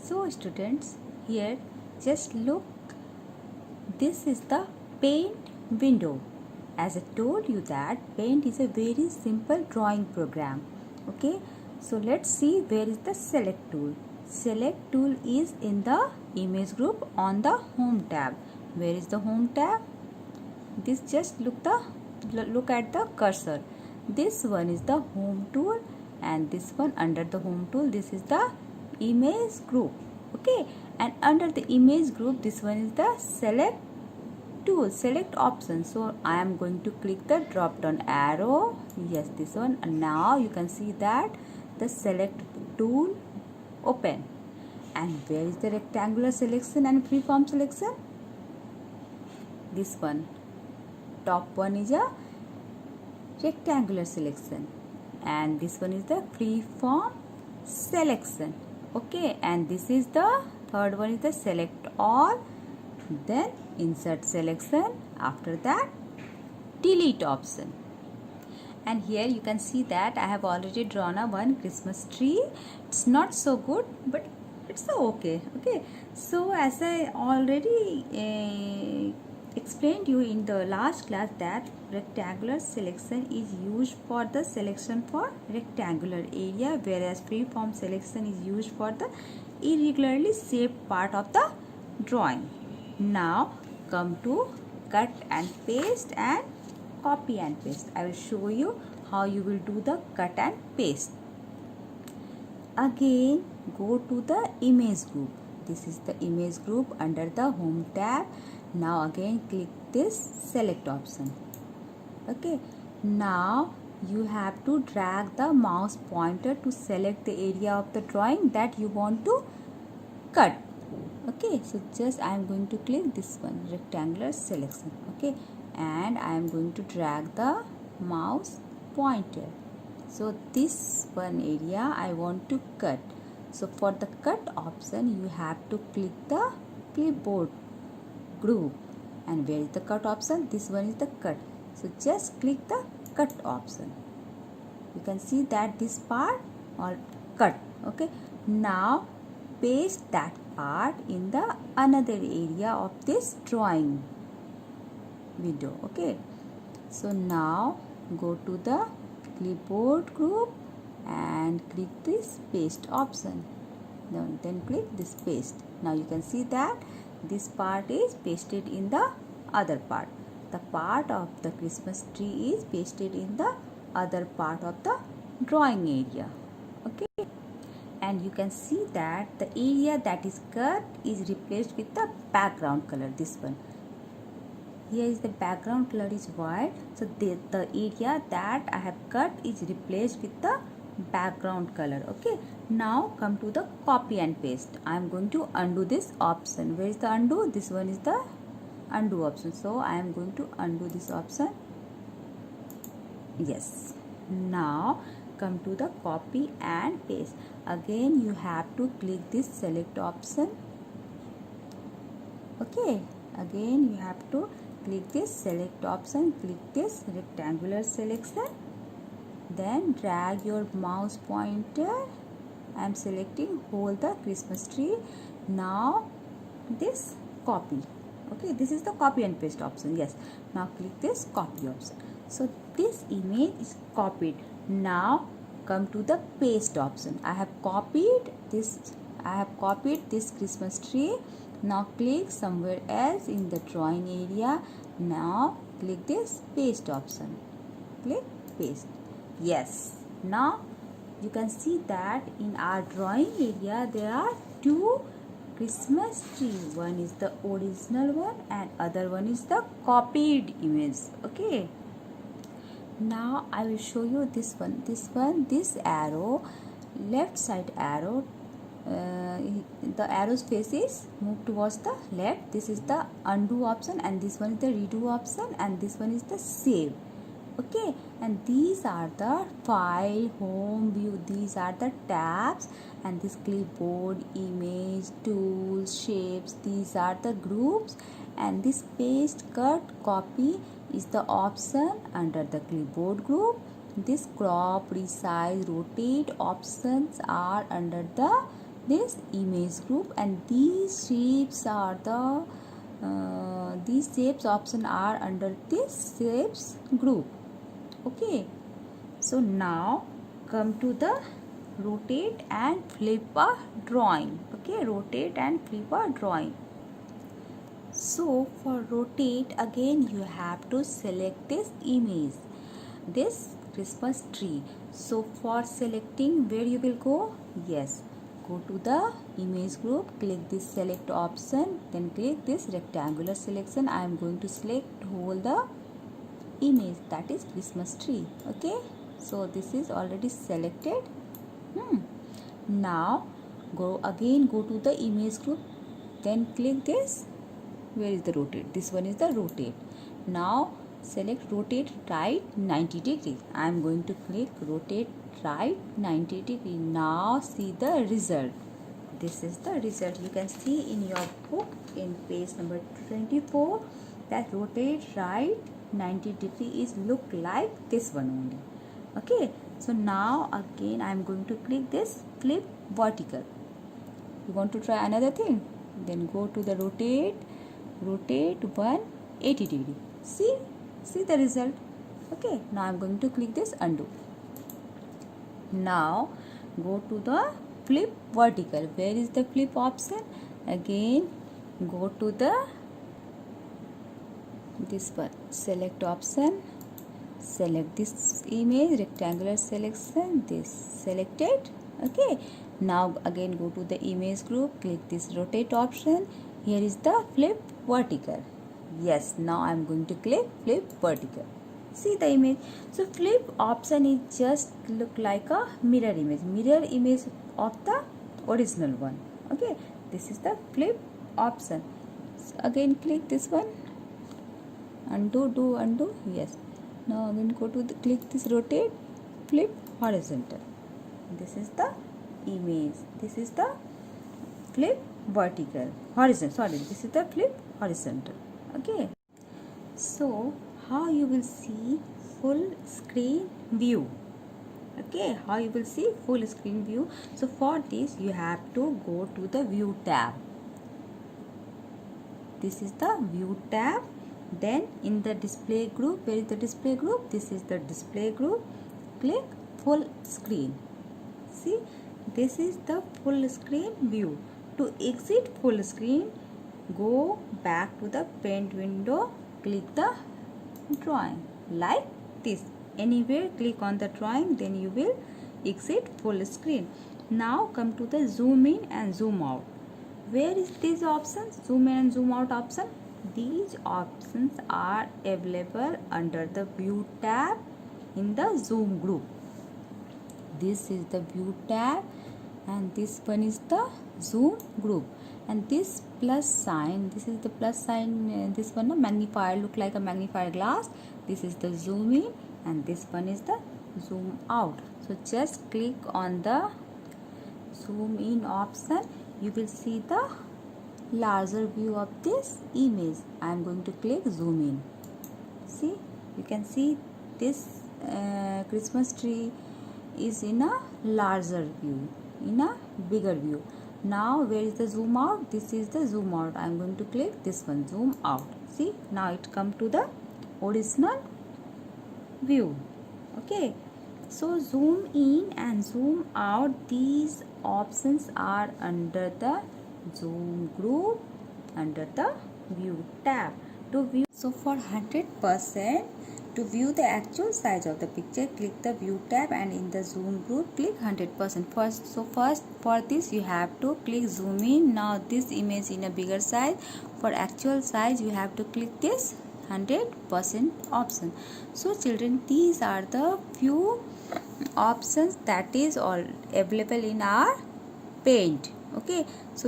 So students, here just look, this is the paint window. As I told you that paint is a very simple drawing program. Okay, so let's see where is the select tool. Select tool is in the image group on the home tab. Where is the home tab? This just look at the cursor. This one is the home tool and this one under the home tool, this is the image group. Okay, and under the image group, this one is the select tool, select option. So I am going to click the drop down arrow, yes, this one, and now you can see that the select tool open. And where is the rectangular selection and freeform selection? This one, top one is a rectangular selection and this one is the freeform selection. Okay, and this is the third one is the select all, then insert selection, after that delete option. And here you can see that I have already drawn a one Christmas tree. It's not so good, but it's okay. Okay, so as I already explained you in the last class that rectangular selection is used for the selection for rectangular area, whereas freeform selection is used for the irregularly shaped part of the drawing. Now come to cut and paste and copy and paste. I will show you how you will do the cut and paste. Again go to the image group. This is the image group under the home tab. Now again click this select option. Okay, now you have to drag the mouse pointer to select the area of the drawing that you want to cut. Okay, so just I am going to click this one, rectangular selection. Okay, and I am going to drag the mouse pointer. So this one area I want to cut. So for the cut option you have to click the clipboard group. And where is the cut option? This one is the cut. So just click the cut option. You can see that this part all cut. Okay, now paste that part in the another area of this drawing window. Okay, so now go to the clipboard group and click this paste option. Then click this paste. Now you can see that this part is pasted in the other part. The part of the Christmas tree is pasted in the other part of the drawing area. Okay, and you can see that the area that is cut is replaced with the background color. This one here is the background color is white, so the area that I have cut is replaced with the background color. Okay, now come to the copy and paste. I am going to undo this option. Where is the undo? This one is the undo option, so I am going to undo this option. Yes, now come to the copy and paste. Again you have to click this select option. Okay, again you have to click this select option, click this rectangular selection, then drag your mouse pointer. I am selecting whole the Christmas tree. Now this copy. Okay, this is the copy and paste option. Yes, now click this copy option. So this image is copied. Now come to the paste option. I have copied this Christmas tree. Now click somewhere else in the drawing area. Now click this paste option. Click paste. Yes, now you can see that in our drawing area there are two Christmas tree. One is the original one and other one is the copied image. Okay, now I will show you this one. This arrow, left side arrow, the arrow's face is moved towards the left. This is the undo option and this one is the redo option and this one is the save. Okay, and these are the file, home, view, these are the tabs, and this clipboard, image, tools, shapes, these are the groups, and this paste, cut, copy is the option under the clipboard group. This crop, resize, rotate options are under the this image group, and these shapes option are under this shapes group. Okay, so now come to the rotate and flip a drawing. Okay, rotate and flip a drawing. So for rotate, again you have to select this image, this Christmas tree. So for selecting, where you will go? Yes, go to the image group, click this select option, then click this rectangular selection. I am going to select whole the image, that is Christmas tree. Okay, so this is already selected. Now go to the image group, then click this. Where is the rotate? This one is the rotate. Now select rotate right 90 degree. I am going to click rotate right 90 degree. Now see the result. This is the result. You can see in your book in page number 24 that rotate right 90 degree is look like this one only. Okay, so now again I am going to click this flip vertical. You want to try another thing? Then go to the rotate 180 degree. See the result. Okay, now I'm going to click this undo. Now go to the flip vertical. Where is the flip option? Again go to the this one, select option, select this image, rectangular selection, this selected. Okay, now again go to the image group, click this rotate option. Here is the flip vertical. Yes, now I am going to click flip vertical. See the image. So flip option is just look like a mirror image of the original one. Okay, this is the flip option. So again click this one, undo. Yes, now again go to the click this rotate, flip horizontal. This is the image. This is the flip vertical, horizontal. Sorry, this is the flip horizontal. Okay, so how you will see full screen view? Okay, how you will see full screen view? So for this you have to go to the view tab. This is the view tab. Then in the display group, where is the display group? This is the display group. Click full screen. See, this is the full screen view. To exit full screen, go back to the paint window, click the drawing like this. Anywhere click on the drawing, then you will exit full screen. Now come to the zoom in and zoom out. Where is these options? Zoom in and zoom out option. These options are available under the view tab in the zoom group. This is the view tab and this one is the zoom group, and this plus sign, this is the plus sign, this one a magnifier, look like a magnifier glass. This is the zoom in and this one is the zoom out. So just click on the zoom in option, you will see the larger view of this image. I am going to click zoom in. See, you can see this Christmas tree is in a larger view, in a bigger view. Now where is the zoom out? This is the zoom out. I am going to click this one, zoom out. See, now it come to the original view. Okay, so zoom in and zoom out, these options are under the zoom group, under the view tab. To view, so for 100% to view the actual size of the picture, click the view tab and in the zoom group click 100%. First for this you have to click zoom in. Now this image in a bigger size. For actual size you have to click this 100% option. So children, these are the few options that is all available in our paint. Okay, so